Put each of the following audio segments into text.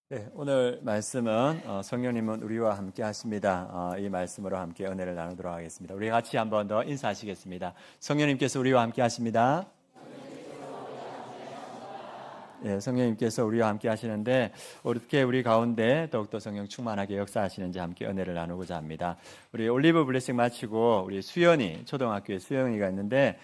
네, 오늘 말씀은 성령님은 우리와 함께 하십니다. 이 말씀으로 함께 은혜를 나누도록 하겠습니다. 우리 같이 한 번 더 인사하시겠습니다. 성령님께서 우리와 함께 하십니다. 예, 성령님께서 우리와 함께 하시는데 어떻게 우리 가운데 더욱더 성령 충만하게 역사하시는지 함께 은혜를 나누고자 합니다. 우리 올리브 블레싱 마치고 우리 수연이 초등학교에 수연이가 있는데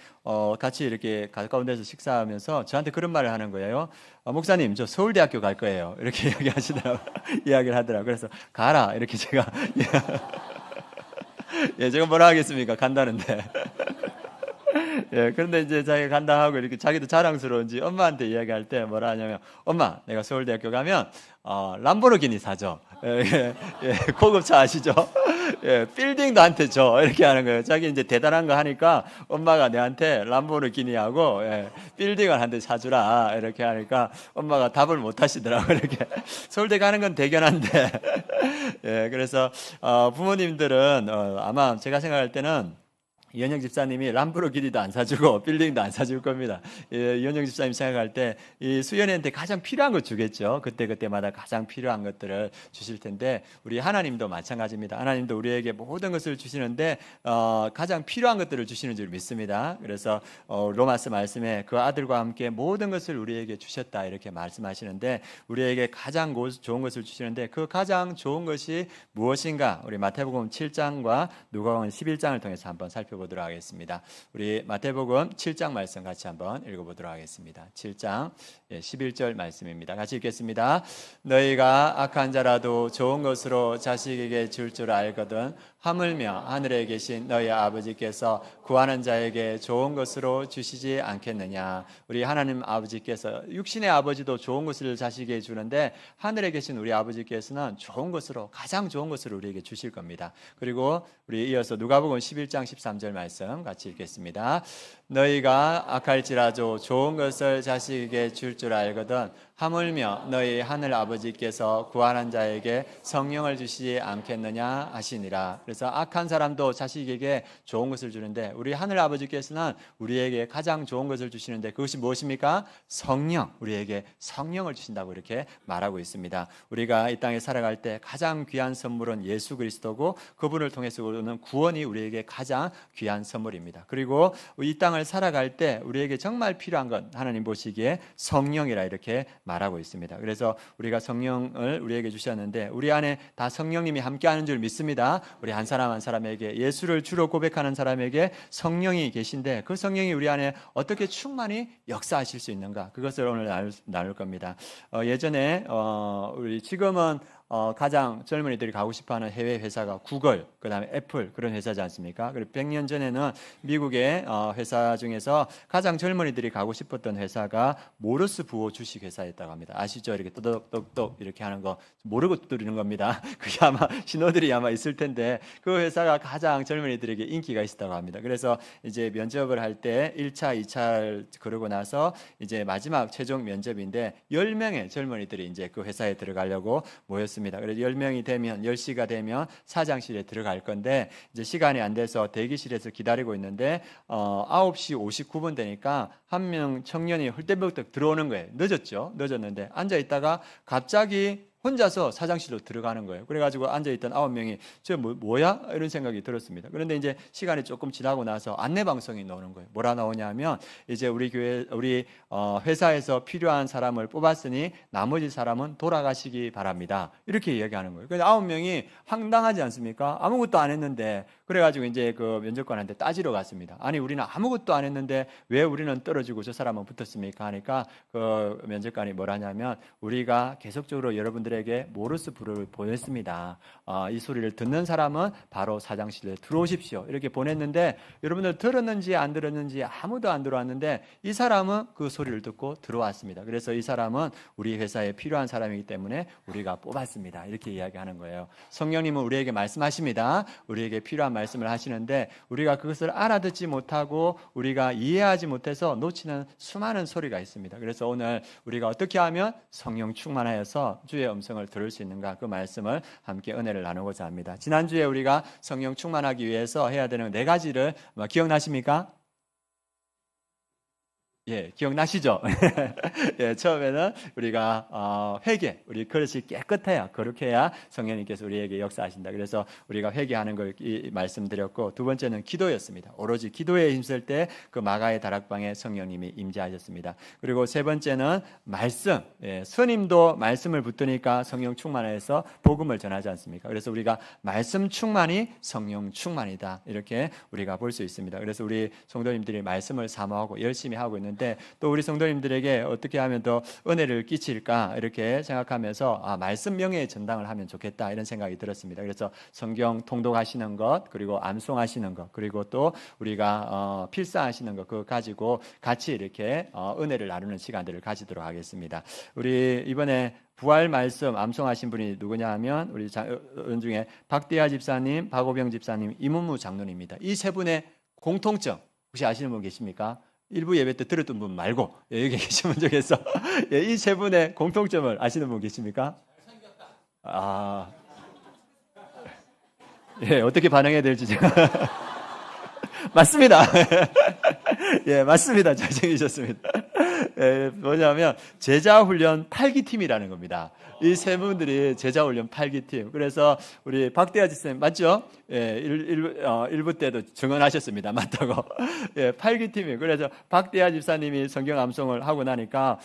같이 이렇게 가까운 데서 식사하면서 저한테 그런 말을 하는 거예요. 목사님, 저 서울대학교 갈 거예요. 이렇게 이야기하시더라고요. 이야기를 하더라고요. 그래서 가라 이렇게 제가 예, 제가 뭐라 하겠습니까? 간다는데. 예, 그런데 이제 자기가 간다 하고 이렇게 자기도 자랑스러운지 엄마한테 이야기할 때 뭐라 하냐면, 엄마, 내가 서울대학교 가면 람보르기니 사줘. 예, 예, 고급차 아시죠? 예, 빌딩 나한테 줘. 이렇게 하는 거예요. 자기 이제 대단한 거 하니까 엄마가 내한테 람보르기니하고 빌딩을 한 대 사주라. 이렇게 하니까 엄마가 답을 못 하시더라고요. 이렇게 서울대 가는 건 대견한데. 예, 그래서 부모님들은 아마 제가 생각할 때는 이현영 집사님이 람보르기니도 안 사주고 빌딩도 안 사줄 겁니다. 이현영 집사님 생각할 때 이 수연이한테 가장 필요한 거 주겠죠. 그때마다 가장 필요한 것들을 주실 텐데 우리 하나님도 마찬가지입니다. 하나님도 우리에게 모든 것을 주시는데 가장 필요한 것들을 주시는 줄 믿습니다. 그래서 로마서 말씀에 그 아들과 함께 모든 것을 우리에게 주셨다 이렇게 말씀하시는데 우리에게 가장 좋은 것을 주시는데 그 가장 좋은 것이 무엇인가 우리 마태복음 7장과 누가복음 11장을 통해서 한번 살펴보도록 하겠습니다. 우리 마태복음 7장 말씀 같이 한번 읽어보도록 하겠습니다. 7장 11절 말씀입니다. 같이 읽겠습니다. 너희가 악한 자라도 좋은 것으로 자식에게 줄 줄 알거든 하물며 하늘에 계신 너희 아버지께서 구하는 자에게 좋은 것으로 주시지 않겠느냐. 우리 하나님 아버지께서 육신의 아버지도 좋은 것을 자식에게 주는데 하늘에 계신 우리 아버지께서는 좋은 것으로 가장 좋은 것을 우리에게 주실 겁니다. 그리고 우리 이어서 누가복음 11장 13절 말씀 같이 읽겠습니다. 너희가 악할지라도 좋은 것을 자식에게 줄 줄 알거든 하물며 너희 하늘 아버지께서 구하는 자에게 성령을 주시지 않겠느냐 하시니라. 그래서 악한 사람도 자식에게 좋은 것을 주는데 우리 하늘 아버지께서는 우리에게 가장 좋은 것을 주시는데 그것이 무엇입니까? 성령. 우리에게 성령을 주신다고 이렇게 말하고 있습니다. 우리가 이 땅에 살아갈 때 가장 귀한 선물은 예수 그리스도고 그분을 통해서 오는 구원이 우리에게 가장 귀한 선물입니다. 그리고 이 땅을 살아갈 때 우리에게 정말 필요한 건 하나님 보시기에 성령이라 이렇게 말하고 있습니다. 그래서 우리가 성령을 우리에게 주셨는데 우리 안에 다 성령님이 함께하는 줄 믿습니다. 우리 한 사람 한 사람에게 예수를 주로 고백하는 사람에게 성령이 계신데 그 성령이 우리 안에 어떻게 충만히 역사하실 수 있는가 그것을 오늘 나눌 겁니다. 예전에 우리 지금은 가장 젊은이들이 가고 싶어하는 해외 회사가 구글, 그 다음에 애플 그런 회사지 않습니까? 그리고 100년 전에는 미국의 회사 중에서 가장 젊은이들이 가고 싶었던 회사가 모르스 부호 주식 회사였다고 합니다. 아시죠? 이렇게 또덕또덕 이렇게 하는 거 모르고 두드리는 겁니다. 그게 아마 신호들이 아마 있을 텐데 그 회사가 가장 젊은이들에게 인기가 있었다고 합니다. 그래서 이제 면접을 할 때 1차, 2차를 그러고 나서 이제 마지막 최종 면접인데 10명의 젊은이들이 이제 그 회사에 들어가려고 모였습니다. 그래서 10명이 되면 10시가 되면 사장실에 들어갈 건데 이제 시간이 안 돼서 대기실에서 기다리고 있는데 9시 59분 되니까 한 명 청년이 헐떡벌떡 들어오는 거예요. 늦었는데 앉아 있다가 갑자기 혼자서 사장실로 들어가는 거예요. 그래가지고 앉아있던 9명이 저 뭐야? 이런 생각이 들었습니다. 그런데 이제 시간이 조금 지나고 나서 안내방송이 나오는 거예요. 뭐라 나오냐면 이제 우리 회사에서 필요한 사람을 뽑았으니 나머지 사람은 돌아가시기 바랍니다. 이렇게 이야기하는 거예요. 그래서 9명이 황당하지 않습니까? 아무것도 안 했는데 그래가지고 이제 그 면접관한테 따지러 갔습니다. 아니 우리는 아무것도 안 했는데 왜 우리는 떨어지고 저 사람은 붙었습니까? 하니까 그 면접관이 뭐라냐면 우리가 계속적으로 여러분들에게 모르스 부를 보냈습니다. 이 소리를 듣는 사람은 바로 사장실에 들어오십시오. 이렇게 보냈는데 여러분들 들었는지 안 들었는지 아무도 안 들어왔는데 이 사람은 그 소리를 듣고 들어왔습니다. 그래서 이 사람은 우리 회사에 필요한 사람이기 때문에 우리가 뽑았습니다. 이렇게 이야기하는 거예요. 성령님은 우리에게 말씀하십니다. 우리에게 필요한 말씀을 하시는데 우리가 그것을 알아듣지 못하고 우리가 이해하지 못해서 놓치는 수많은 소리가 있습니다. 그래서 오늘 우리가 어떻게 하면 성령 충만하여서 주의 음성을 들을 수 있는가 그 말씀을 함께 은혜를 나누고자 합니다. 지난주에 우리가 성령 충만하기 위해서 해야 되는 4가지를 기억나십니까? 예, 기억나시죠? 예, 처음에는 우리가 회개, 우리 그릇이 깨끗해야, 거룩해야 성령님께서 우리에게 역사하신다. 그래서 우리가 회개하는 걸 말씀드렸고, 두 번째는 기도였습니다. 오로지 기도에 힘쓸 때 그 마가의 다락방에 성령님이 임재하셨습니다. 그리고 세 번째는 말씀, 예, 스님도 말씀을 붙드니까 성령 충만해서 복음을 전하지 않습니까? 그래서 우리가 말씀 충만이 성령 충만이다. 이렇게 우리가 볼 수 있습니다. 그래서 우리 성도님들이 말씀을 사모하고 열심히 하고 있는데, 또 우리 성도님들에게 어떻게 하면 더 은혜를 끼칠까 이렇게 생각하면서 말씀 명예의 전당을 하면 좋겠다 이런 생각이 들었습니다. 그래서 성경 통독하시는 것, 그리고 암송하시는 것, 그리고 또 우리가 필사하시는 것, 그거 가지고 같이 이렇게 은혜를 나누는 시간들을 가지도록 하겠습니다. 우리 이번에 부활 말씀 암송하신 분이 누구냐 하면 우리 중에 박대하 집사님, 박오병 집사님, 이문무 장로님입니다. 이 세 분의 공통점 혹시 아시는 분 계십니까? 일부 예배 때 들었던 분 말고 여기 계시면 좋겠어. 이 세 분의 공통점을 아시는 분 계십니까? 예, 어떻게 반응해야 될지 제가 맞습니다. 예, 맞습니다. 잘생기셨습니다. 예, 뭐냐면 제자훈련 8기 팀이라는 겁니다. 이 세 분들이 제자훈련 8기 팀. 그래서 우리 박대하 집사님 맞죠? 예, 일부 때도 증언하셨습니다. 맞다고. 예, 8기 팀이에요. 그래서 박대하 집사님이 성경 암송을 하고 나니까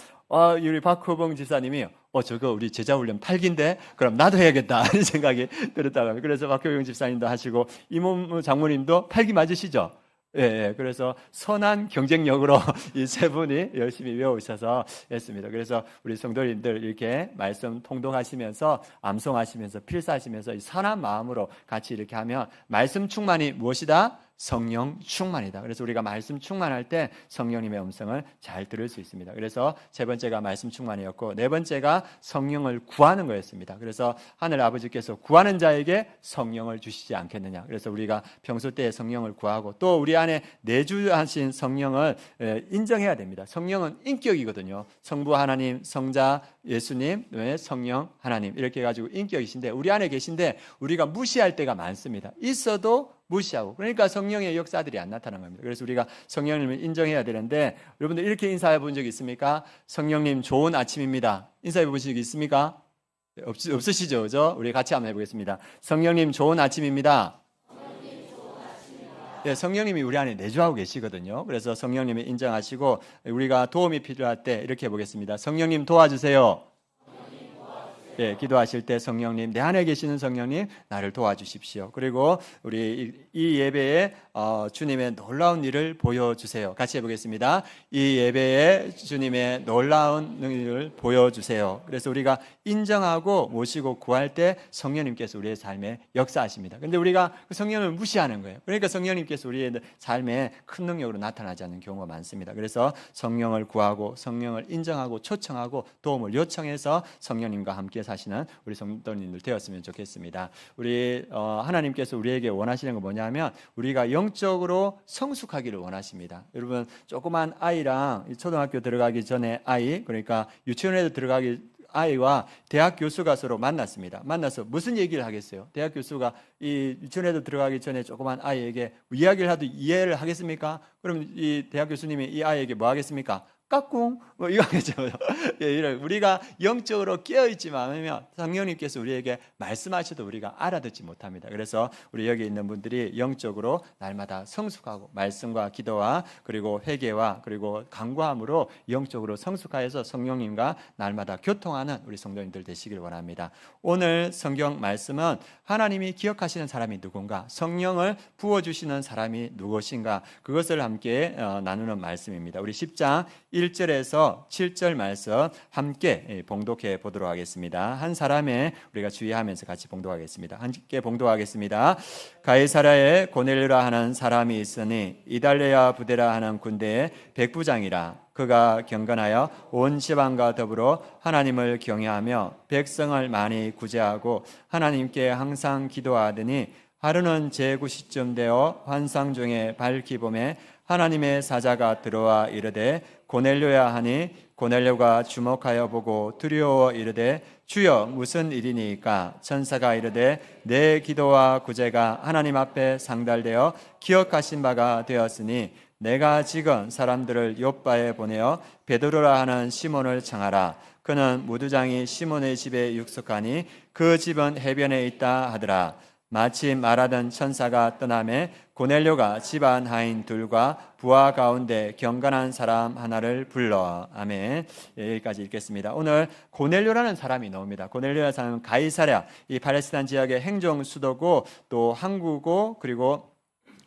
우리 박호봉 집사님이 저거 우리 제자훈련 8기인데 그럼 나도 해야겠다 이 생각이 들었다고 합니다. 그래서 박호봉 집사님도 하시고 이문무 장모님도 8기 맞으시죠? 예, 그래서 선한 경쟁력으로 이 세 분이 열심히 외우셔서 했습니다. 그래서 우리 성도님들 이렇게 말씀 통독하시면서 암송하시면서 필사하시면서 이 선한 마음으로 같이 이렇게 하면 말씀 충만이 무엇이다? 성령 충만이다. 그래서 우리가 말씀 충만할 때 성령님의 음성을 잘 들을 수 있습니다. 그래서 세 번째가 말씀 충만이었고, 네 번째가 성령을 구하는 거였습니다. 그래서 하늘 아버지께서 구하는 자에게 성령을 주시지 않겠느냐. 그래서 우리가 평소 때 성령을 구하고 또 우리 안에 내주하신 성령을 인정해야 됩니다. 성령은 인격이거든요. 성부 하나님, 성자 예수님, 성령 하나님 이렇게 해가지고 인격이신데 우리 안에 계신데 우리가 무시할 때가 많습니다. 있어도 무시하고, 그러니까 성령의 역사들이 안 나타나는 겁니다. 그래서 우리가 성령님을 인정해야 되는데, 여러분들 이렇게 인사해 본 적 있습니까? 성령님 좋은 아침입니다. 인사해 보신 적 있습니까? 없으시죠? 그죠? 우리 같이 한번 해보겠습니다. 성령님 좋은 아침입니다. 네, 성령님이 우리 안에 내주하고 계시거든요. 그래서 성령님을 인정하시고 우리가 도움이 필요할 때 이렇게 해보겠습니다. 성령님 도와주세요. 예, 기도하실 때 성령님, 내 안에 계시는 성령님 나를 도와주십시오. 그리고 우리 이 예배에 주님의 놀라운 일을 보여주세요. 같이 해보겠습니다. 이 예배에 주님의 놀라운 일을 보여주세요. 그래서 우리가 인정하고 모시고 구할 때 성령님께서 우리의 삶에 역사하십니다. 근데 우리가 그 성령을 무시하는 거예요. 그러니까 성령님께서 우리의 삶에 큰 능력으로 나타나지 않는 경우가 많습니다. 그래서 성령을 구하고 성령을 인정하고 초청하고 도움을 요청해서 성령님과 함께 사시는 우리 성도님들 되었으면 좋겠습니다. 우리 하나님께서 우리에게 원하시는 건 뭐냐면 우리가 영적으로 성숙하기를 원하십니다. 여러분 조그만 아이랑 초등학교 들어가기 전에 아이, 그러니까 유치원에도 들어가기 아이와 대학 교수가 서로 만났습니다. 만나서 무슨 얘기를 하겠어요? 대학 교수가 이 유치원에도 들어가기 전에 조그만 아이에게 이야기를 하도 이해를 하겠습니까? 그럼 이 대학 교수님이 이 아이에게 뭐 하겠습니까? 까꿍 뭐 이거 하겠죠. 예, 우리가 영적으로 깨어있지만 않으면 성령님께서 우리에게 말씀하셔도 우리가 알아듣지 못합니다. 그래서 우리 여기 있는 분들이 영적으로 날마다 성숙하고 말씀과 기도와 그리고 회개와 그리고 간구함으로 영적으로 성숙하여서 성령님과 날마다 교통하는 우리 성도님들 되시길 원합니다. 오늘 성경 말씀은 하나님이 기억하시는 사람이 누군가, 성령을 부어주시는 사람이 누구신가, 그것을 함께 나누는 말씀입니다. 우리 10장 1절에서 7절 말씀 함께 봉독해 보도록 하겠습니다. 한 사람의 우리가 주의하면서 같이 봉독하겠습니다. 함께 봉독하겠습니다. 가이사라에 고넬료라 하는 사람이 있으니 이달레아 부데라 하는 군대의 백부장이라. 그가 경건하여 온 지방과 더불어 하나님을 경외하며 백성을 많이 구제하고 하나님께 항상 기도하더니 하루는 제9시쯤 되어 환상 중에 밝히 봄에 하나님의 사자가 들어와 이르되 고넬료야 하니 고넬료가 주목하여 보고 두려워 이르되 주여 무슨 일이니까? 천사가 이르되 내 기도와 구제가 하나님 앞에 상달되어 기억하신 바가 되었으니 내가 지금 사람들을 요바에 보내어 베드로라 하는 시몬을 청하라. 그는 무두장이 시몬의 집에 육숙하니 그 집은 해변에 있다 하더라. 마침 말하던 천사가 떠나매 고넬료가 집안 하인 둘과 부하 가운데 경건한 사람 하나를 불러. 아멘. 여기까지 읽겠습니다. 오늘 고넬료라는 사람이 나옵니다. 고넬료라는 사람은 가이사랴, 이 팔레스타인 지역의 행정 수도고 또 항구고, 그리고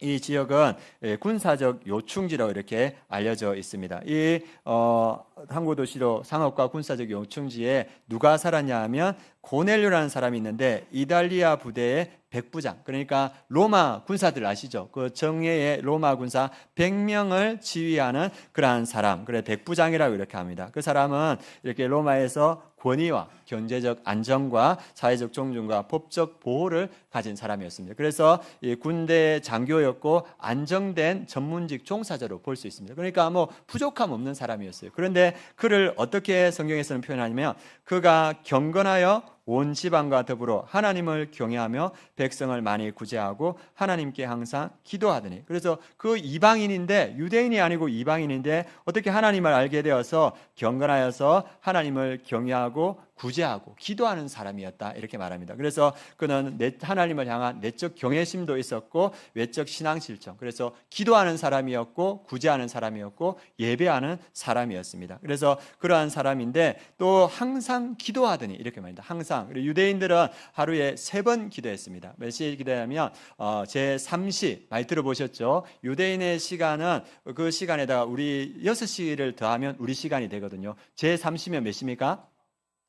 이 지역은 군사적 요충지로 이렇게 알려져 있습니다. 이 항구 도시로 상업과 군사적 요충지에 누가 살았냐 하면 고넬료라는 사람이 있는데 이달리아 부대의 백부장, 그러니까 로마 군사들 아시죠? 그 정예의 로마 군사 100명을 지휘하는 그러한 사람, 그래 백부장이라고 이렇게 합니다. 그 사람은 이렇게 로마에서 권위와 경제적 안정과 사회적 존중과 법적 보호를 가진 사람이었습니다. 그래서 이 군대 장교였고 안정된 전문직 종사자로 볼 수 있습니다. 그러니까 뭐 부족함 없는 사람이었어요. 그런데 그를 어떻게 성경에서는 표현하냐면 그가 경건하여 온 집안과 더불어 하나님을 경외하며 백성을 많이 구제하고 하나님께 항상 기도하더니, 그래서 그 이방인인데 유대인이 아니고 이방인인데 어떻게 하나님을 알게 되어서 경건하여서 하나님을 경외하고 구제하고 기도하는 사람이었다 이렇게 말합니다. 그래서 그는 하나님을 향한 내적 경외심도 있었고 외적 신앙 실천, 그래서 기도하는 사람이었고 구제하는 사람이었고 예배하는 사람이었습니다. 그래서 그러한 사람인데 또 항상 기도하더니 이렇게 말합니다. 항상. 그리고 유대인들은 하루에 3번 기도했습니다. 몇 시에 기도하냐면 제3시 많이 들어보셨죠? 유대인의 시간은 그 시간에다가 우리 6시를 더하면 우리 시간이 되거든요. 제3시면 몇 시입니까?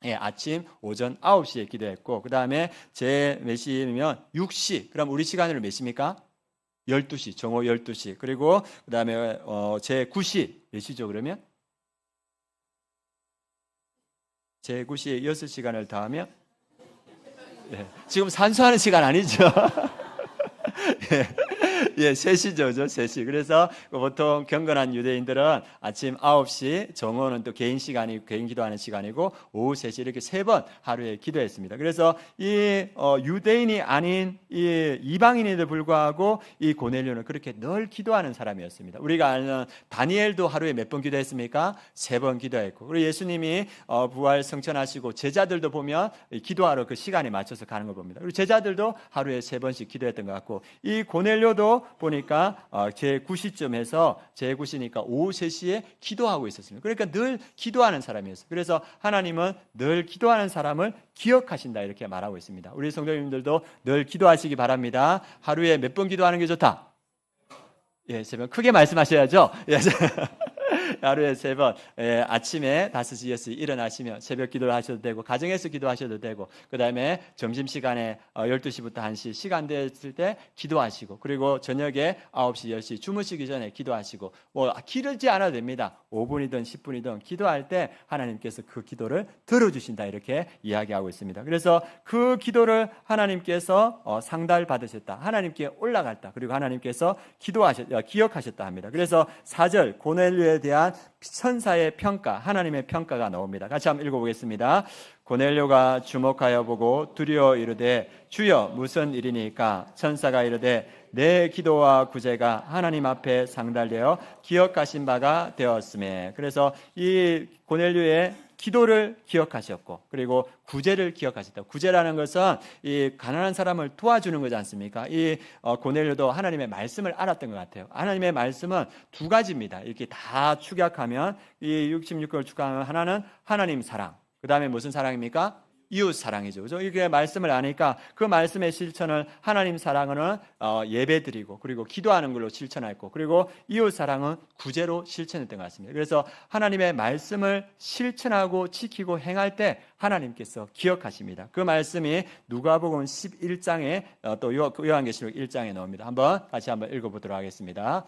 예, 아침, 오전 9시에 기도했고, 그 다음에 제 몇 시면 6시, 그럼 우리 시간으로 몇 시입니까? 12시, 정오 12시. 그리고 그 다음에 제 9시, 몇 시죠 그러면? 제 9시에 6시간을 더하면? 예, 지금 산수하는 시간 아니죠? 예, 3시죠, 3시. 그래서 보통 경건한 유대인들은 아침 9시, 정오는 또 개인 시간이, 개인 기도하는 시간이고, 오후 3시 이렇게 3번 하루에 기도했습니다. 그래서 이 유대인이 아닌 이 이방인에도 불구하고 이 고넬료는 그렇게 늘 기도하는 사람이었습니다. 우리가 아는 다니엘도 하루에 몇 번 기도했습니까? 3번 기도했고, 그리고 예수님이 부활 성천하시고 제자들도 보면 기도하러 그 시간에 맞춰서 가는 걸 봅니다. 그리고 제자들도 하루에 3번씩 기도했던 것 같고, 이 고넬료도 보니까 제9시쯤 해서 제9시니까 오후 3시에 기도하고 있었습니다. 그러니까 늘 기도하는 사람이었어요. 그래서 하나님은 늘 기도하는 사람을 기억하신다 이렇게 말하고 있습니다. 우리 성도님들도 늘 기도하시기 바랍니다. 하루에 몇 번 기도하는 게 좋다? 예, 제발 크게 말씀하셔야죠. 예. 하루에 3번, 아침에 5시, 6시 일어나시면 새벽 기도를 하셔도 되고, 가정에서 기도하셔도 되고, 그 다음에 점심시간에 12시부터 1시 시간 됐을 때 기도하시고, 그리고 저녁에 9시, 10시 주무시기 전에 기도하시고, 뭐 길지 않아도 됩니다. 5분이든 10분이든 기도할 때 하나님께서 그 기도를 들어주신다 이렇게 이야기하고 있습니다. 그래서 그 기도를 하나님께서 상달 받으셨다, 하나님께 올라갔다, 그리고 하나님께서 기억하셨다 합니다. 그래서 4절 고넬료에 대한 천사의 평가, 하나님의 평가가 나옵니다. 같이 한번 읽어보겠습니다. 고넬료가 주목하여 보고 두려워 이르되 주여 무슨 일이니까? 천사가 이르되 내 기도와 구제가 하나님 앞에 상달되어 기억하신 바가 되었음에. 그래서 이 고넬료의 기도를 기억하셨고, 그리고 구제를 기억하셨다. 구제라는 것은 이 가난한 사람을 도와주는 거지 않습니까? 이 고넬료도 하나님의 말씀을 알았던 것 같아요. 하나님의 말씀은 2가지입니다. 이렇게 다 축약하면, 이 66걸 축약하면 하나는 하나님 사랑, 그 다음에 무슨 사랑입니까? 이웃 사랑이죠. 그죠? 이게 말씀을 아니까 그 말씀의 실천을, 하나님 사랑은 예배드리고, 그리고 기도하는 걸로 실천했고, 그리고 이웃 사랑은 구제로 실천했던 것 같습니다. 그래서 하나님의 말씀을 실천하고 지키고 행할 때 하나님께서 기억하십니다. 그 말씀이 누가복음 11장에 또 요한계시록 1장에 나옵니다. 같이 한번 읽어보도록 하겠습니다.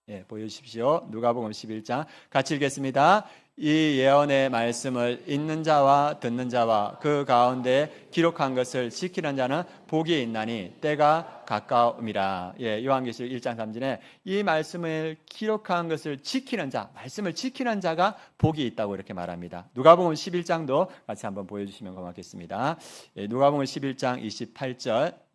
예, 보여주십시오. 누가복음 11장 같이 읽겠습니다. 이 예언의 말씀을 읽는 자와 듣는 자와 그 가운데 기록한 것을 지키는 자는 복이 있나니 때가 가까움이라. 예, 요한계시록 1장 3절에 이 말씀을 기록한 것을 지키는 자, 말씀을 지키는 자가 복이 있다고 이렇게 말합니다. 누가복음 11장도 같이 한번 보여주시면 고맙겠습니다. 예, 누가복음 11장 28절.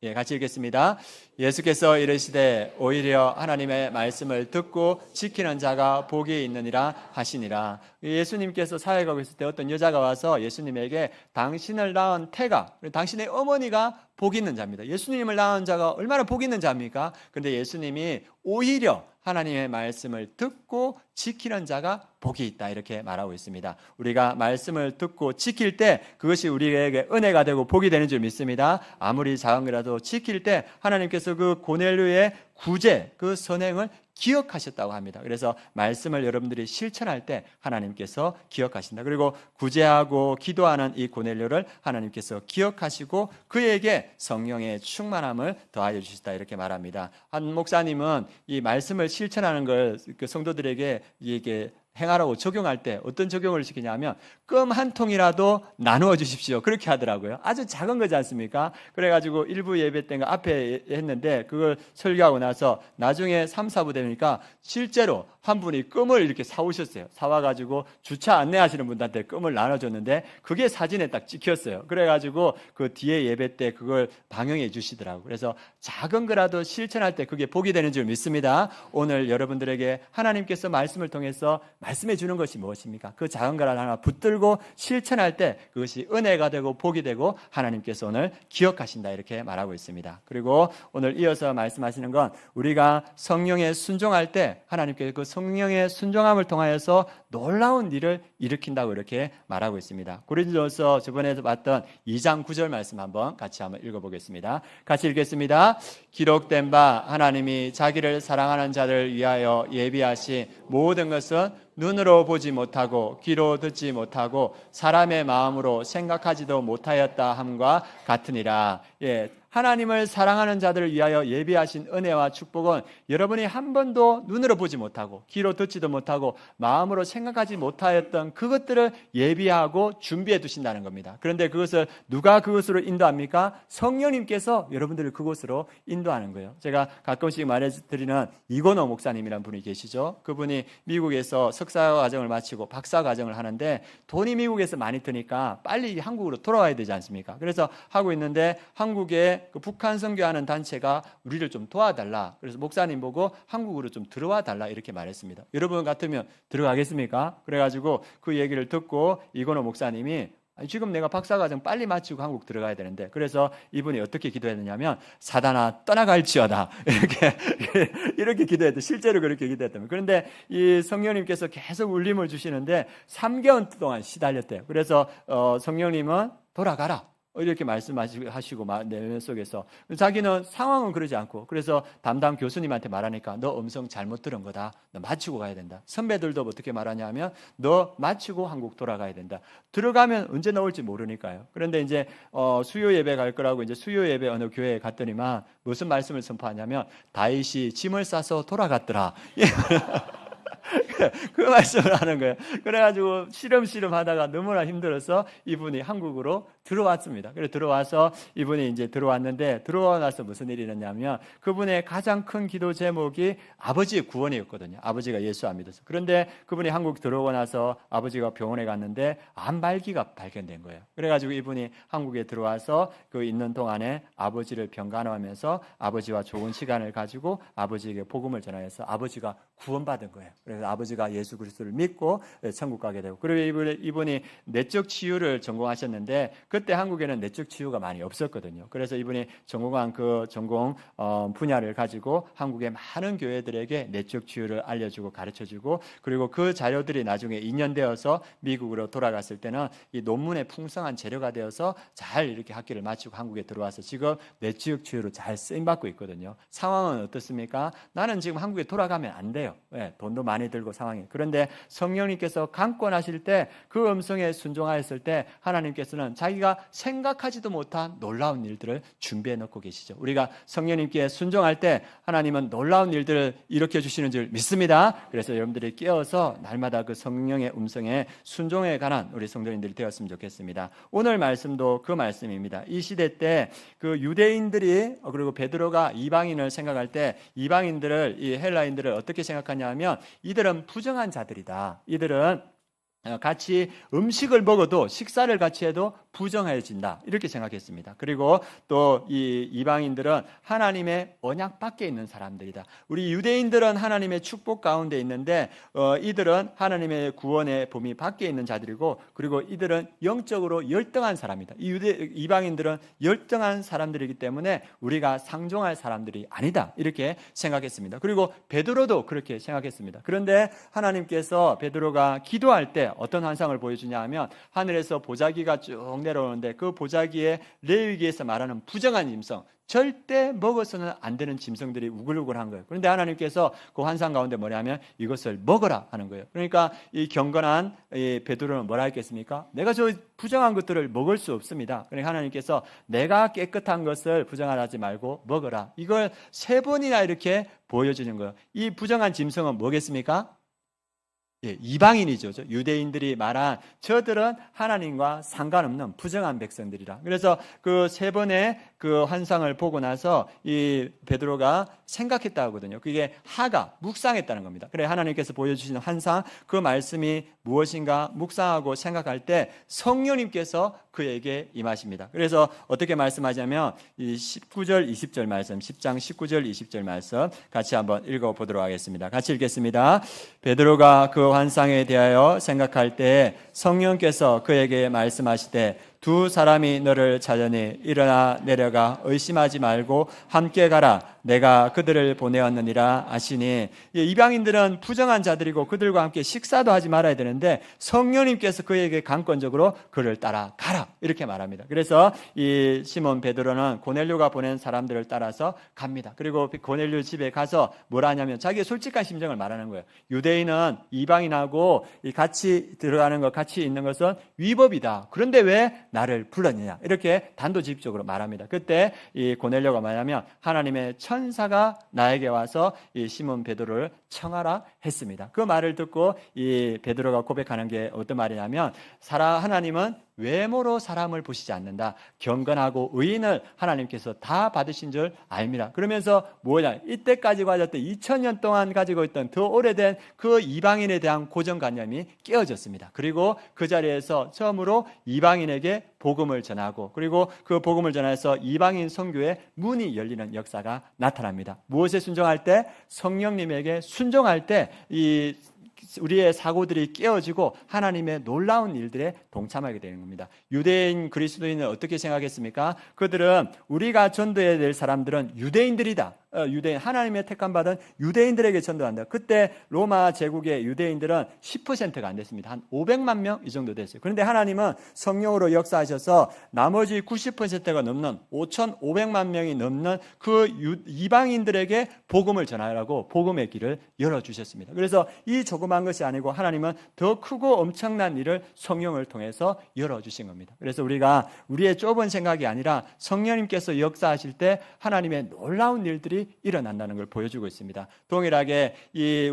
예, 같이 읽겠습니다. 예수께서 이르시되 오히려 하나님의 말씀을 듣고 지키는 자가 복이 있느니라 하시니라. 예수님께서 사회 가고 있을 때 어떤 여자가 와서 예수님에게 당신을 낳은 태가, 당신의 어머니가 복 있는 자입니다. 예수님을 낳은 자가 얼마나 복 있는 자입니까? 그런데 예수님이 오히려 하나님의 말씀을 듣고 지키는 자가 복이 있다 이렇게 말하고 있습니다. 우리가 말씀을 듣고 지킬 때 그것이 우리에게 은혜가 되고 복이 되는 줄 믿습니다. 아무리 작은 거라도 지킬 때 하나님께서 그 고넬료의 구제, 그 선행을 기억하셨다고 합니다. 그래서 말씀을 여러분들이 실천할 때 하나님께서 기억하신다. 그리고 구제하고 기도하는 이 고넬료를 하나님께서 기억하시고 그에게 성령의 충만함을 더하여 주시다 이렇게 말합니다. 한 목사님은 이 말씀을 실천하는 걸 그 성도들에게 이게 행하라고 적용할 때 어떤 적용을 시키냐면 껌 한 통이라도 나누어 주십시오 그렇게 하더라고요. 아주 작은 거지 않습니까? 그래가지고 일부 예배 때가 앞에 했는데 그걸 설교하고 나서 나중에 3, 4부 되니까 실제로 한 분이 껌을 이렇게 사오셨어요. 사와가지고 주차 안내하시는 분들한테 껌을 나눠줬는데 그게 사진에 딱 찍혔어요. 그래가지고 그 뒤에 예배 때 그걸 방영해 주시더라고요. 그래서 작은 거라도 실천할 때 그게 복이 되는 줄 믿습니다. 오늘 여러분들에게 하나님께서 말씀을 통해서 말씀해 주는 것이 무엇입니까? 그 작은 거라도 하나 붙들고 실천할 때 그것이 은혜가 되고 복이 되고 하나님께서 오늘 기억하신다 이렇게 말하고 있습니다. 그리고 오늘 이어서 말씀하시는 건 우리가 성령에 순종할 때 하나님께서 그 성령의 순종함을 통하여서 놀라운 일을 일으킨다고 이렇게 말하고 있습니다. 고린도전서 저번에 봤던 2장 9절 말씀 한번 같이 한번 읽어보겠습니다. 같이 읽겠습니다. 기록된 바 하나님이 자기를 사랑하는 자를 위하여 예비하신 모든 것은 눈으로 보지 못하고 귀로 듣지 못하고 사람의 마음으로 생각하지도 못하였다 함과 같으니라. 예, 하나님을 사랑하는 자들을 위하여 예비하신 은혜와 축복은 여러분이 한 번도 눈으로 보지 못하고 귀로 듣지도 못하고 마음으로 생각하지 못하였던 그것들을 예비하고 준비해 두신다는 겁니다. 그런데 그것을 누가 그것으로 인도합니까? 성령님께서 여러분들을 그곳으로 인도하는 거예요. 제가 가끔씩 말해드리는 이건호 목사님이라는 분이 계시죠. 그분이 미국에서 석사 과정을 마치고 박사 과정을 하는데 돈이 미국에서 많이 드니까 빨리 한국으로 돌아와야 되지 않습니까? 그래서 하고 있는데 한국에 그 북한 선교하는 단체가 우리를 좀 도와달라. 그래서 목사님 보고 한국으로 좀 들어와 달라 이렇게 말했습니다. 여러분 같으면 들어가겠습니까? 그래가지고 그 얘기를 듣고 이건호 목사님이 지금 내가 박사과정 빨리 마치고 한국 들어가야 되는데 그래서 이분이 어떻게 기도했느냐면 사단아 떠나갈지어다 이렇게 기도했대. 실제로 그렇게 기도했다면. 그런데 이 성령님께서 계속 울림을 주시는데 3개월 동안 시달렸대요. 그래서 성령님은 돌아가라 이렇게 말씀하시고 내면 속에서 자기는 상황은 그러지 않고 그래서 담당 교수님한테 말하니까 너 음성 잘못 들은 거다. 너 마치고 가야 된다. 선배들도 어떻게 말하냐면 너 마치고 한국 돌아가야 된다. 들어가면 언제 나올지 모르니까요. 그런데 이제 수요 예배 갈 거라고 이제 수요 예배 어느 교회에 갔더니만 무슨 말씀을 선포하냐면 다윗이 짐을 싸서 돌아갔더라. 그 말씀을 하는 거예요. 그래가지고 시름시름 하다가 너무나 힘들어서 이분이 한국으로 들어왔습니다. 그래서 들어와서 이분이 이제 들어왔는데 들어와 나서 무슨 일이 일어났냐면 그분의 가장 큰 기도 제목이 아버지의 구원이었거든요. 아버지가 예수 안 믿어서. 그런데 그분이 한국 들어오고 나서 아버지가 병원에 갔는데 암말기가 발견된 거예요. 그래가지고 이분이 한국에 들어와서 그 있는 동안에 아버지를 병간호하면서 아버지와 좋은 시간을 가지고 아버지에게 복음을 전하여서 아버지가 구원받은 거예요. 그래서 아버지가 예수 그리스도를 믿고 천국 가게 되고 그리고 이분이 내적 치유를 전공하셨는데 그때 한국에는 내적 치유가 많이 없었거든요. 그래서 이분이 전공한 그 전공 분야를 가지고 한국의 많은 교회들에게 내적 치유를 알려주고 가르쳐주고 그리고 그 자료들이 나중에 인연되어서 미국으로 돌아갔을 때는 이 논문의 풍성한 재료가 되어서 잘 이렇게 학교를 마치고 한국에 들어와서 지금 내적 치유로 잘 쓰임받고 있거든요. 상황은 어떻습니까? 나는 지금 한국에 돌아가면 안 돼요. 네, 돈도 많이 들고 상황이. 그런데 성령님께서 강권하실 때 그 음성에 순종하였을 때 하나님께서는 자기가 생각하지도 못한 놀라운 일들을 준비해 놓고 계시죠. 우리가 성령님께 순종할 때 하나님은 놀라운 일들을 일으켜 주시는 줄 믿습니다. 그래서 여러분들이 깨어서 날마다 그 성령의 음성에 순종에 관한 우리 성도님들이 되었으면 좋겠습니다. 오늘 말씀도 그 말씀입니다. 이 시대 때 그 유대인들이 그리고 베드로가 이방인을 생각할 때 이방인들을 이 헬라인들을 어떻게 생각하냐면 이들은 부정한 자들이다. 이들은 같이 음식을 먹어도 식사를 같이 해도 부정해진다 이렇게 생각했습니다. 그리고 또 이 이방인들은 하나님의 언약 밖에 있는 사람들이다. 우리 유대인들은 하나님의 축복 가운데 있는데 이들은 하나님의 구원의 범위 밖에 있는 자들이고, 그리고 이들은 영적으로 열등한 사람이다. 이방인들은 열등한 사람들이기 때문에 우리가 상종할 사람들이 아니다 이렇게 생각했습니다. 그리고 베드로도 그렇게 생각했습니다. 그런데 하나님께서 베드로가 기도할 때 어떤 환상을 보여주냐 하면, 하늘에서 보자기가 쭉 내려오는데 그 보자기에 레위기에서 말하는 부정한 짐승, 절대 먹어서는 안 되는 짐승들이 우글우글한 거예요. 그런데 하나님께서 그 환상 가운데 뭐냐면 이것을 먹어라 하는 거예요. 그러니까 이 경건한 베드로는 뭐라 했겠습니까? 내가 저 부정한 것들을 먹을 수 없습니다. 그러니까 하나님께서 내가 깨끗한 것을 부정하지 말고 먹어라, 이걸 3번이나 이렇게 보여주는 거예요. 이 부정한 짐승은 뭐겠습니까? 이방인이죠. 유대인들이 말한 저들은 하나님과 상관없는 부정한 백성들이라. 그래서 그 3번의 그 환상을 보고 나서 이 베드로가 생각했다 하거든요. 그게 하가 묵상했다는 겁니다. 그래, 하나님께서 보여주시는 환상, 그 말씀이 무엇인가 묵상하고 생각할 때 성령님께서 그에게 임하십니다. 그래서 어떻게 말씀하냐면 이 19절 20절 말씀, 10장 19절 20절 말씀 같이 한번 읽어보도록 하겠습니다. 같이 읽겠습니다. 베드로가 그 환상에 대하여 생각할 때 성령께서 그에게 말씀하시되, 2 사람이 너를 찾으니 일어나 내려가 의심하지 말고 함께 가라. 내가 그들을 보내었느니라 하시니, 이방인들은 부정한 자들이고 그들과 함께 식사도 하지 말아야 되는데 성령님께서 그에게 강권적으로 그를 따라가라 이렇게 말합니다. 그래서 이 시몬 베드로는 고넬료가 보낸 사람들을 따라서 갑니다. 그리고 고넬료 집에 가서 뭘 하냐면 자기의 솔직한 심정을 말하는 거예요. 유대인은 이방인하고 같이 들어가는 것, 같이 있는 것은 위법이다. 그런데 왜 나를 불렀느냐 이렇게 단도직입적으로 말합니다. 그때 이 고넬료가 뭐냐면 하나님의 천사가 나에게 와서 이 시몬 베드로를 청하라 했습니다. 그 말을 듣고 이 베드로가 고백하는 게 어떤 말이냐면, 하나님은 외모로 사람을 보시지 않는다. 경건하고 의인을 하나님께서 다 받으신 줄 압니다. 그러면서 뭐냐, 이때까지 가졌던 2000년 동안 가지고 있던 더 오래된 그 이방인에 대한 고정관념이 깨어졌습니다. 그리고 그 자리에서 처음으로 이방인에게 복음을 전하고, 그리고 그 복음을 전해서 이방인 선교의 문이 열리는 역사가 나타납니다. 무엇에 순종할 때? 성령님에게 순종할 때 이 우리의 사고들이 깨어지고 하나님의 놀라운 일들에 동참하게 되는 겁니다. 유대인 그리스도인은 어떻게 생각했습니까? 그들은 우리가 전도해야 될 사람들은 유대인들이다. 유대인, 하나님의 택함 받은 유대인들에게 전도한다. 그때 로마 제국의 유대인들은 10%가 안 됐습니다. 한 500만 명 이 정도 됐어요. 그런데 하나님은 성령으로 역사하셔서 나머지 90%가 넘는 5,500만 명이 넘는 그 이방인들에게 복음을 전하라고 복음의 길을 열어주셨습니다. 그래서 이 조그만 것이 아니고 하나님은 더 크고 엄청난 일을 성령을 통해서 열어주신 겁니다. 그래서 우리가 우리의 좁은 생각이 아니라 성령님께서 역사하실 때 하나님의 놀라운 일들이 일어난다는 걸 보여주고 있습니다. 동일하게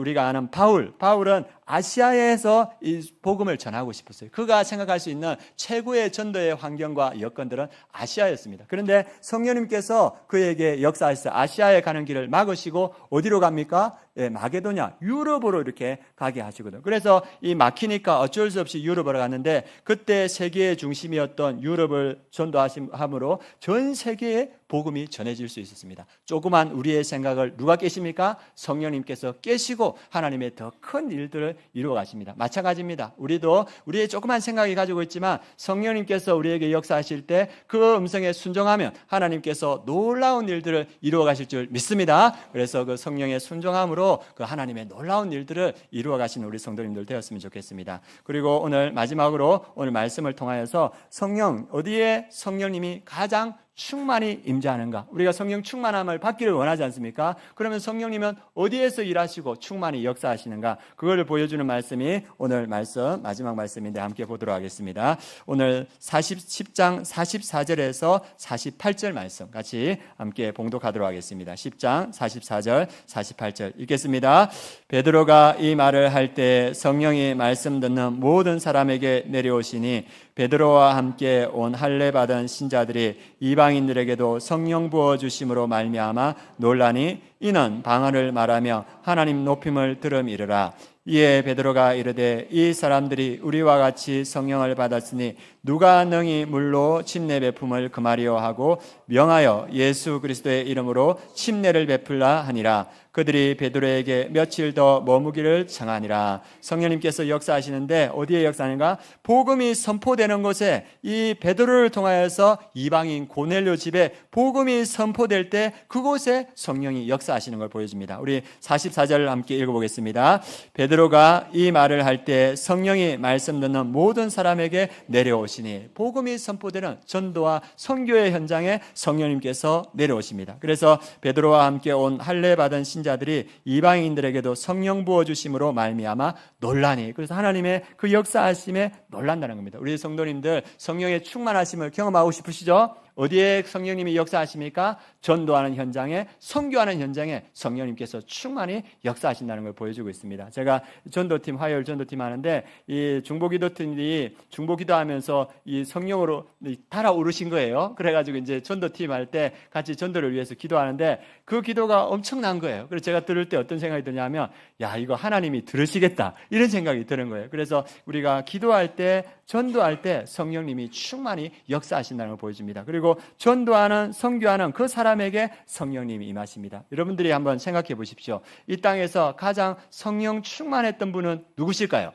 우리가 아는 바울은 아시아에서 이 복음을 전하고 싶었어요. 그가 생각할 수 있는 최고의 전도의 환경과 여건들은 아시아였습니다. 그런데 성령님께서 그에게 역사하셔서 아시아에 가는 길을 막으시고 어디로 갑니까? 마게도냐, 유럽으로 이렇게 가게 하시거든요. 그래서 이 막히니까 어쩔 수 없이 유럽으로 갔는데, 그때 세계의 중심이었던 유럽을 전도하심으로 전 세계에 복음이 전해질 수 있었습니다. 조그만 우리의 생각을 누가 깨십니까? 성령님께서 깨시고 하나님의 더 큰 일들을 이루어 가십니다. 마찬가지입니다. 우리도 우리의 조그만 생각이 가지고 있지만 성령님께서 우리에게 역사하실 때 그 음성에 순종하면 하나님께서 놀라운 일들을 이루어 가실 줄 믿습니다. 그래서 그 성령의 순종함으로 그 하나님의 놀라운 일들을 이루어 가시는 우리 성도님들 되었으면 좋겠습니다. 그리고 오늘 마지막으로 오늘 말씀을 통하여서 성령, 어디에 성령님이 가장 충만히 임재하는가? 우리가 성령 충만함을 받기를 원하지 않습니까? 그러면 성령님은 어디에서 일하시고 충만히 역사하시는가? 그걸 보여주는 말씀이 오늘 말씀, 마지막 말씀인데 함께 보도록 하겠습니다. 오늘 10장 44절에서 48절 말씀 같이 함께 봉독하도록 하겠습니다. 10장 44절 48절 읽겠습니다. 베드로가 이 말을 할 때 성령이 말씀 듣는 모든 사람에게 내려오시니 베드로와 함께 온 할례 받은 신자들이 이방인들에게도 성령 부어 주심으로 말미암아 논란이 이는 방언을 말하며 하나님 높임을 들음이르라. 이에 베드로가 이르되 이 사람들이 우리와 같이 성령을 받았으니 누가 능히 물로 침례 베품을 금하리요 하고 명하여 예수 그리스도의 이름으로 침례를 베풀라 하니라. 그들이 베드로에게 며칠 더 머무기를 청하니라. 성령님께서 역사하시는데 어디에 역사하는가? 복음이 선포되는 곳에, 이 베드로를 통하여서 이방인 고넬료 집에 복음이 선포될 때 그곳에 성령이 역사하시는 걸 보여줍니다. 우리 44절을 함께 읽어보겠습니다. 베드로가 이 말을 할 때 성령이 말씀 듣는 모든 사람에게 내려오시니, 복음이 선포되는 전도와 선교의 현장에 성령님께서 내려오십니다. 그래서 베드로와 함께 온 할례 받은 신자들이 이방인들에게도 성령 부어주심으로 말미암아 놀라니, 그래서 하나님의 그 역사하심에 놀란다는 겁니다. 우리 성도님들 성령의 충만하심을 경험하고 싶으시죠? 어디에 성령님이 역사하십니까? 전도하는 현장에, 선교하는 현장에 성령님께서 충만히 역사하신다는 걸 보여주고 있습니다. 제가 전도팀, 화요일 전도팀 하는데 이 중보기도팀이 중보기도하면서 이 성령으로 달아오르신 거예요. 그래가지고 이제 전도팀 할 때 같이 전도를 위해서 기도하는데 그 기도가 엄청난 거예요. 그래서 제가 들을 때 어떤 생각이 드냐면, 야, 이거 하나님이 들으시겠다, 이런 생각이 드는 거예요. 그래서 우리가 기도할 때, 전도할 때 성령님이 충만히 역사하신다는 걸 보여줍니다. 그리고 전도하는, 선교하는 그 사람에게 성령님이 임하십니다. 여러분들이 한번 생각해 보십시오. 이 땅에서 가장 성령 충만했던 분은 누구실까요?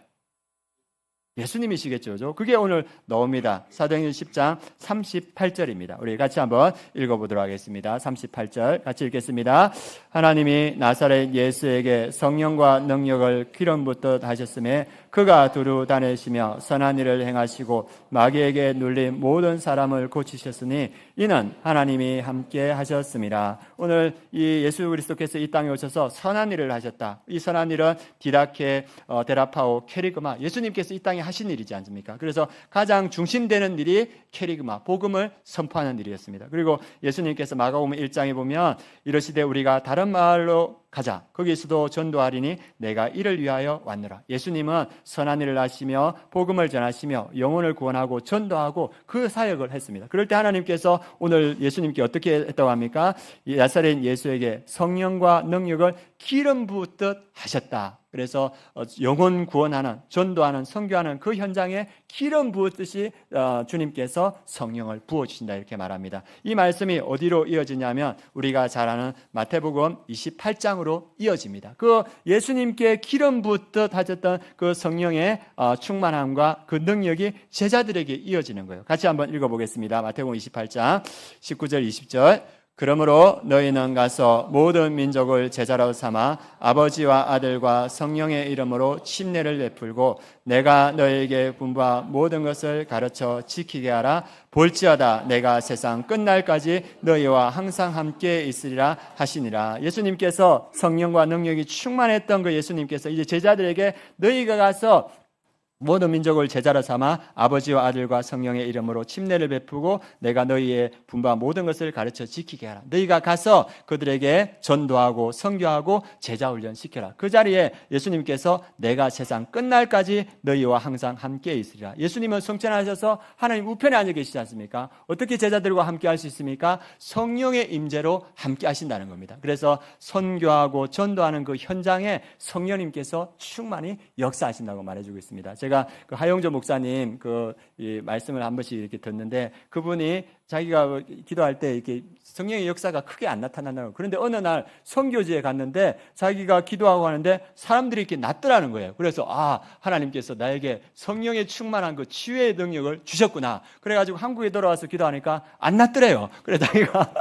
예수님이시겠죠. 그게 오늘 나옵니다. 사도행전 10장 38절입니다. 우리 같이 한번 읽어보도록 하겠습니다. 38절 같이 읽겠습니다. 하나님이 나사렛 예수에게 성령과 능력을 기름 붓듯 하셨음에 그가 두루 다니시며 선한 일을 행하시고 마귀에게 눌린 모든 사람을 고치셨으니 이는 하나님이 함께 하셨습니다. 오늘 이 예수 그리스도께서 이 땅에 오셔서 선한 일을 하셨다. 이 선한 일은 디다케, 데라파오, 케리그마, 예수님께서 이 땅에 하신 일이지 않습니까? 그래서 가장 중심되는 일이 케리그마, 복음을 선포하는 일이었습니다. 그리고 예수님께서 마가복음 1장에 보면 이러시되 우리가 다른 마을로 가자. 거기서도 전도하리니 내가 이를 위하여 왔노라. 예수님은 선한 일을 하시며 복음을 전하시며 영혼을 구원하고 전도하고 그 사역을 했습니다. 그럴 때 하나님께서 오늘 예수님께 어떻게 했다고 합니까? 나사렛 예수에게 성령과 능력을 기름 붓듯 하셨다. 그래서 영혼 구원하는, 전도하는, 선교하는 그 현장에 기름 부었듯이 주님께서 성령을 부어주신다, 이렇게 말합니다. 이 말씀이 어디로 이어지냐면 우리가 잘 아는 마태복음 28장으로 이어집니다. 그 예수님께 기름 붓듯 하셨던 그 성령의 충만함과 그 능력이 제자들에게 이어지는 거예요. 같이 한번 읽어보겠습니다. 마태복음 28장 19절 20절. 그러므로 너희는 가서 모든 민족을 제자로 삼아 아버지와 아들과 성령의 이름으로 침례를 베풀고 내가 너희에게 분부한 모든 것을 가르쳐 지키게 하라. 볼지어다 내가 세상 끝날까지 너희와 항상 함께 있으리라 하시니라. 예수님께서 성령과 능력이 충만했던 그 예수님께서 이제 제자들에게 너희가 가서 모든 민족을 제자로 삼아 아버지와 아들과 성령의 이름으로 침례를 베푸고 내가 너희의 분부한 모든 것을 가르쳐 지키게 하라. 너희가 가서 그들에게 전도하고 선교하고 제자 훈련시켜라. 그 자리에 예수님께서 내가 세상 끝날까지 너희와 항상 함께 있으리라. 예수님은 성천하셔서 하나님 우편에 앉아 계시지 않습니까? 어떻게 제자들과 함께 할 수 있습니까? 성령의 임재로 함께 하신다는 겁니다. 그래서 선교하고 전도하는 그 현장에 성령님께서 충만히 역사하신다고 말해주고 있습니다. 제가 그 하용조 목사님 이 말씀을 한 번씩 이렇게 듣는데 그분이 자기가 기도할 때 이렇게 성령의 역사가 크게 안 나타난다고. 그런데 어느 날 선교지에 갔는데 자기가 기도하고 하는데 사람들이 이렇게 낫더라는 거예요. 그래서 하나님께서 나에게 성령의 충만한 그 치유의 능력을 주셨구나. 그래가지고 한국에 돌아와서 기도하니까 안 낫더래요. 그래서 자기가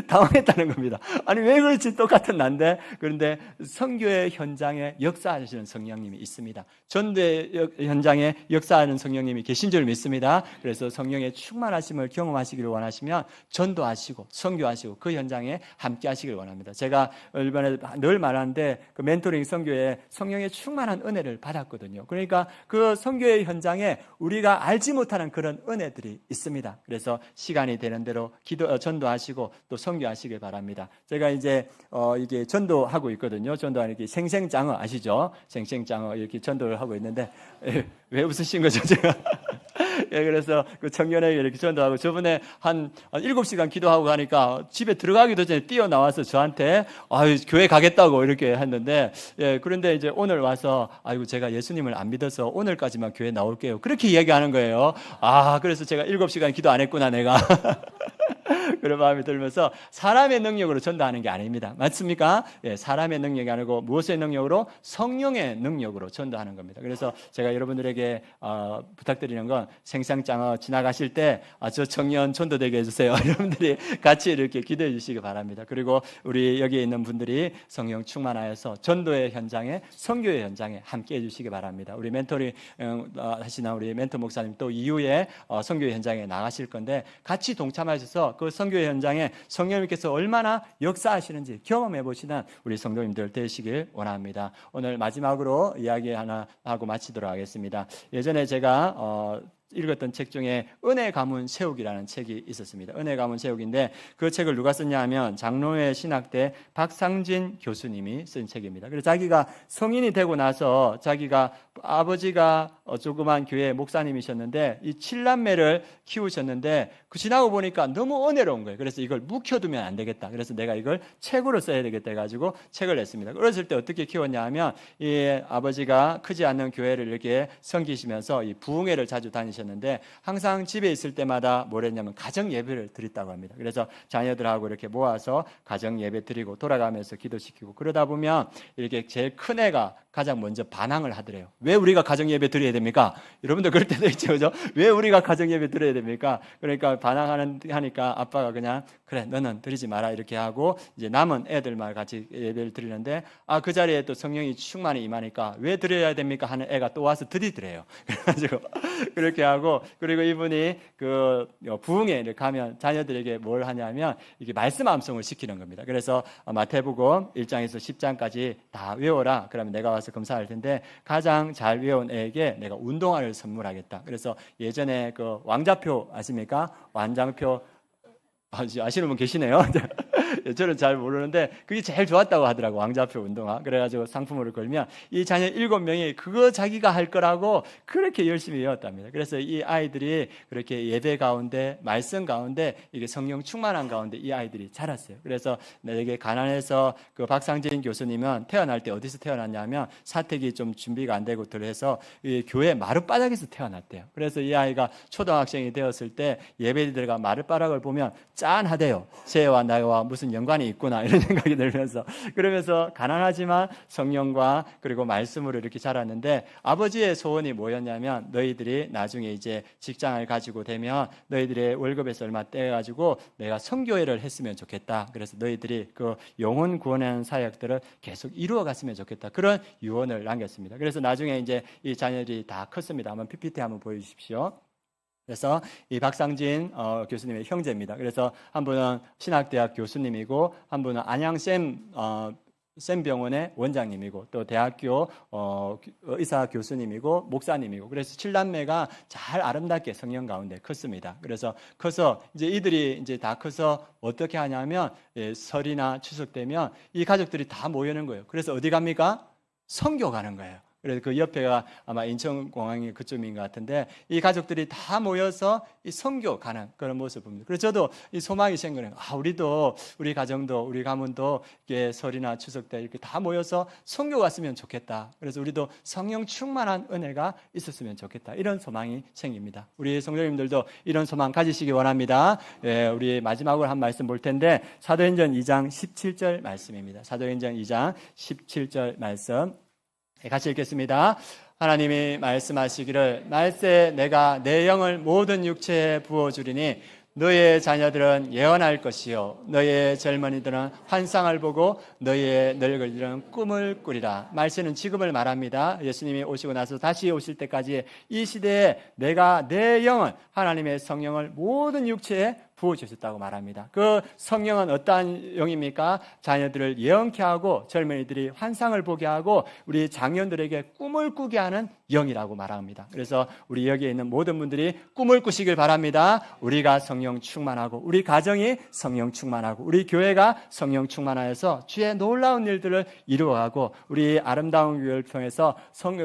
당황했다는 겁니다. 아니 왜 그렇지, 똑같은 난데. 그런데 선교의 현장에 역사하시는 성령님이 있습니다. 전도의 현장에 역사하는 성령님이 계신 줄 믿습니다. 그래서 성령의 충만하심을 경험하시기를 원하시면 전도하시고 선교하시고 그 현장에 함께 하시길 원합니다. 제가 일본에 늘 말하는데 그 멘토링 선교에 성령의 충만한 은혜를 받았거든요. 그러니까 그 선교의 현장에 우리가 알지 못하는 그런 은혜들이 있습니다. 그래서 시간이 되는 대로 전도하시고 또 선교하시길 바랍니다. 제가 이제 이게 전도하고 있거든요. 전도하는 게 생생장어 아시죠? 생생장어 이렇게 전도를 하고 있는데 왜 웃으신 거죠? 제가 예, 그래서 그 청년에게 이렇게 전도하고 저번에 한 7시간 기도하고 가니까 집에 들어가기도 전에 뛰어나와서 저한테 아유, 교회 가겠다고 이렇게 했는데 예, 그런데 이제 오늘 와서 아이고 제가 예수님을 안 믿어서 오늘까지만 교회 나올게요. 그렇게 이야기하는 거예요. 아, 그래서 제가 7시간 기도 안 했구나 내가. 그런 마음이 들면서 사람의 능력으로 전도하는 게 아닙니다. 맞습니까? 예, 사람의 능력이 아니고 무엇의 능력으로? 성령의 능력으로 전도하는 겁니다. 그래서 제가 여러분들에게 부탁드리는 건 생상장어 지나가실 때 저 청년 전도되게 해주세요. 여러분들이 같이 이렇게 기도해 주시기 바랍니다. 그리고 우리 여기에 있는 분들이 성령 충만하여서 전도의 현장에, 선교의 현장에 함께 해주시기 바랍니다. 우리 멘토링 하시는 우리 멘토 목사님 또 이후에 선교의 현장에 나가실 건데 같이 동참하셔서 그 선교의 현장에 성령님께서 얼마나 역사하시는지 경험해 보시는 우리 성도님들 되시길 원합니다. 오늘 마지막으로 이야기 하나 하고 마치도록 하겠습니다. 예전에 제가 읽었던 책 중에 은혜 가문 세우기라는 책이 있었습니다. 은혜 가문 세우기인데 그 책을 누가 썼냐 하면 장로회 신학대 박상진 교수님이 쓴 책입니다. 그래서 자기가 성인이 되고 나서 자기가 아버지가 조그만 교회 목사님이셨는데 이 7남매를 키우셨는데 그 지나고 보니까 너무 은혜로운 거예요. 그래서 이걸 묵혀두면 안 되겠다. 그래서 내가 이걸 책으로 써야 되겠다 해가지고 책을 냈습니다. 어렸을 때 어떻게 키웠냐 하면 이 아버지가 크지 않는 교회를 이렇게 섬기시면서 이 부흥회를 자주 다니셨는데 항상 집에 있을 때마다 뭘 했냐면 가정 예배를 드렸다고 합니다. 그래서 자녀들하고 이렇게 모아서 가정 예배 드리고 돌아가면서 기도시키고 그러다 보면 이렇게 제일 큰 애가 가장 먼저 반항을 하더래요. 왜 우리가 가정 예배 드려야 됩니까? 여러분들 그럴 때도 있죠, 그죠? 왜 우리가 가정 예배 드려야 됩니까? 그러니까 반항하니까 아빠가 그냥 그래 너는 드리지 마라 이렇게 하고 이제 남은 애들만 같이 예배를 드리는데 그 자리에 또 성령이 충만히 임하니까 왜 드려야 됩니까? 하는 애가 또 와서 드리더래요. 그래가지고 그렇게 하고 그리고 이분이 그 부흥회에 가면 자녀들에게 뭘 하냐면 이게 말씀 암송을 시키는 겁니다. 그래서 마태복음 1장에서 10장까지 다 외워라. 그러면 내가 와서 검사할 텐데 가장 잘 외운 애에게 내가 운동화를 선물하겠다. 그래서 예전에 그 왕자표 아십니까? 왕자표 아시는 분 계시네요. 저는 잘 모르는데 그게 제일 좋았다고 하더라고. 왕자표 운동화. 그래가지고 상품으로 걸면 이 자녀 7명이 그거 자기가 할 거라고 그렇게 열심히 외웠답니다. 그래서 이 아이들이 그렇게 예배 가운데 말씀 가운데 이게 성령 충만한 가운데 이 아이들이 자랐어요. 그래서 내게 가난해서 그 박상진 교수님은 태어날 때 어디서 태어났냐면 사택이 좀 준비가 안 되고 들어서 이 교회 마룻바닥에서 태어났대요. 그래서 이 아이가 초등학생이 되었을 때 예배드리다가 마룻바닥을 보면 짠하대요. 쟤와 나와 무슨 연관이 있구나 이런 생각이 들면서 그러면서 가난하지만 성령과 그리고 말씀으로 이렇게 자랐는데 아버지의 소원이 뭐였냐면 너희들이 나중에 이제 직장을 가지고 되면 너희들의 월급에서 얼마 떼가지고 내가 선교회를 했으면 좋겠다. 그래서 너희들이 그 영혼 구원하는 사역들을 계속 이루어갔으면 좋겠다. 그런 유언을 남겼습니다. 그래서 나중에 이제 이 자녀들이 다 컸습니다. 한번 PPT 한번 보여주십시오. 그래서 이 박상진 교수님의 형제입니다. 그래서 한 분은 신학대학 교수님이고 한 분은 안양샘 샘병원의 원장님이고 또 대학교 의사 교수님이고 목사님이고 그래서 7남매가 잘 아름답게 성령 가운데 컸습니다. 그래서 커서 이제 이들이 이제 다 커서 어떻게 하냐면 설이나 추석 되면 이 가족들이 다 모이는 거예요. 그래서 어디 갑니까? 선교 가는 거예요. 그래서 그 옆에가 아마 인천공항이 그쯤인 것 같은데 이 가족들이 다 모여서 이 선교 가는 그런 모습을 봅니다. 그래서 저도 이 소망이 생겨요. 우리도 우리 가정도 우리 가문도 이렇게 설이나 추석 때 이렇게 다 모여서 선교 갔으면 좋겠다. 그래서 우리도 성령 충만한 은혜가 있었으면 좋겠다. 이런 소망이 생깁니다. 우리 성도님들도 이런 소망 가지시기 원합니다. 우리 마지막으로 한 말씀 볼 텐데 사도행전 2장 17절 말씀입니다. 사도행전 2장 17절 말씀 같이 읽겠습니다. 하나님이 말씀하시기를 말세 내가 내 영을 모든 육체에 부어주리니 너의 자녀들은 예언할 것이요 너의 젊은이들은 환상을 보고 너의 늙은이들은 꿈을 꾸리라. 말세는 지금을 말합니다. 예수님이 오시고 나서 다시 오실 때까지 이 시대에 내가 내 영을 하나님의 성령을 모든 육체에 부어주셨다고 말합니다. 그 성령은 어떠한 영입니까? 자녀들을 예언케 하고 젊은이들이 환상을 보게 하고 우리 장년들에게 꿈을 꾸게 하는 영이라고 말합니다. 그래서 우리 여기에 있는 모든 분들이 꿈을 꾸시길 바랍니다. 우리가 성령 충만하고 우리 가정이 성령 충만하고 우리 교회가 성령 충만하여서 주의 놀라운 일들을 이루어가고 우리 아름다운 교회를 통해서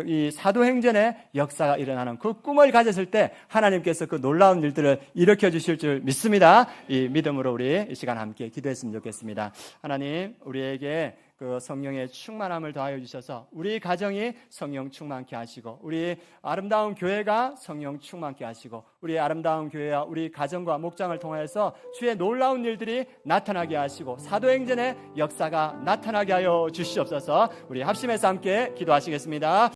이 사도행전의 역사가 일어나는 그 꿈을 가졌을 때 하나님께서 그 놀라운 일들을 일으켜 주실 줄 믿습니다. 이 믿음으로 우리 이 시간 함께 기도했으면 좋겠습니다. 하나님, 우리에게 그 성령의 충만함을 더하여 주셔서 우리 가정이 성령 충만케 하시고 우리 아름다운 교회가 성령 충만케 하시고 우리 아름다운 교회와 우리 가정과 목장을 통해서 주의 놀라운 일들이 나타나게 하시고 사도행전의 역사가 나타나게 하여 주시옵소서. 우리 합심해서 함께 기도하시겠습니다.